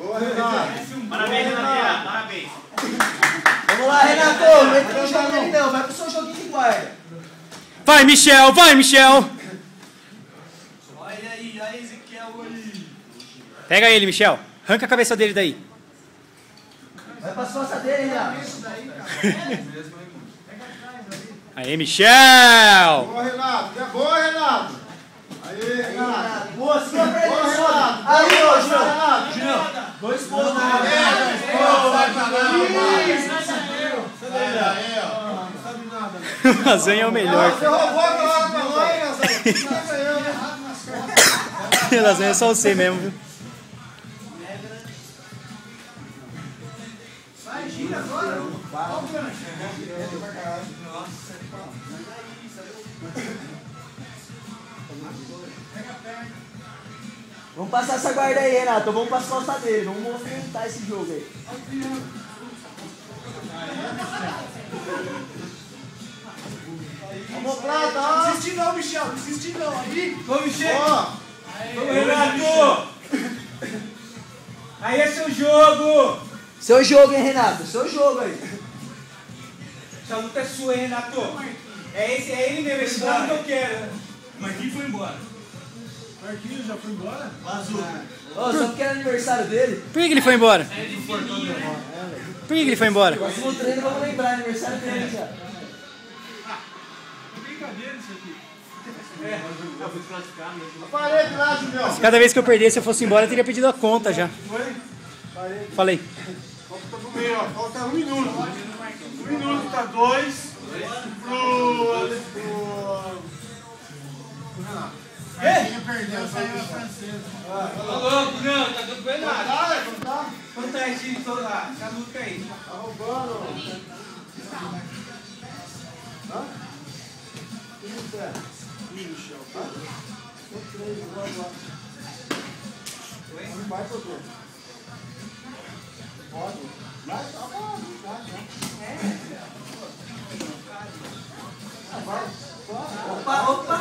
Boa, Renato. Parabéns, Renato. Parabéns. Vamos lá, Renato. Não entra no jogo dele não. Vai pro seu joguinho de guarda. Vai, Michel. Vai, Michel. Olha aí, olha Ezequiel aí. Pega ele, Michel. Arranca a cabeça dele daí. Vai pra costas dele, Renato. Aí, Michel. Boa, Renato. Boa, Renato. Aí, Renato. Boa, sua Boa, presença. Renato. Aí, ô, Renato. Junião. 2 pontos. O Lasanha é o melhor. Você roubou a palavra pra nós, O Lasanha é só você mesmo, viu? Vai, gira agora. Vamos passar essa guarda aí, Renato. Vamos para as costas dele. Vamos movimentar esse jogo aí. Vamos, Prata. Não desiste não, Michel. Não desiste não. Aí. Vamos, Michel. Vamos, Renato. Aí é seu jogo. Seu jogo, hein, Renato? Seu jogo aí. Essa luta é sua, hein, Renato. É ele mesmo, esse cara que eu quero. Marquinhos foi embora. Marquinhos já foi embora? Azul. Ô, só porque era aniversário dele. Por que ele foi embora? Por que ele foi embora? Próximo treino vamos lembrar, aniversário dele já. Brincadeira isso aqui. Eu fui desclassificar mesmo. A parede lá, Julião. Cada vez que eu perdesse, se eu fosse embora, eu teria pedido a conta já. Foi? Parede. Falei. Falta pro meio, ó. Falta 1 minuto. 1 minuto, tá 2. Pro Renato. Marquinhos perdeu, saiu a francesa. Ô, louco, não, tá dando bem nada. Tá? Quanto tá esse time todo lá? Essa luta aí. Tá roubando. Hã? Isso é. Ih, Michel, tá? Não vai pro gol. Pode. Vai, tá bom. Vai. Opa, opa.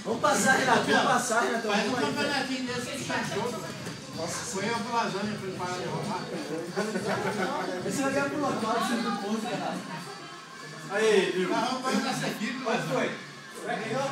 Vamos passar, Renato. Vamos passar, Renato. Faz um campeonatinho desse aí, foi a lasanha preparada. Você vai ganhar por uma causa, 5 pontos, Renato. Aí, viu? Tá roubando essa equipe, lasanha. Vai ganhar?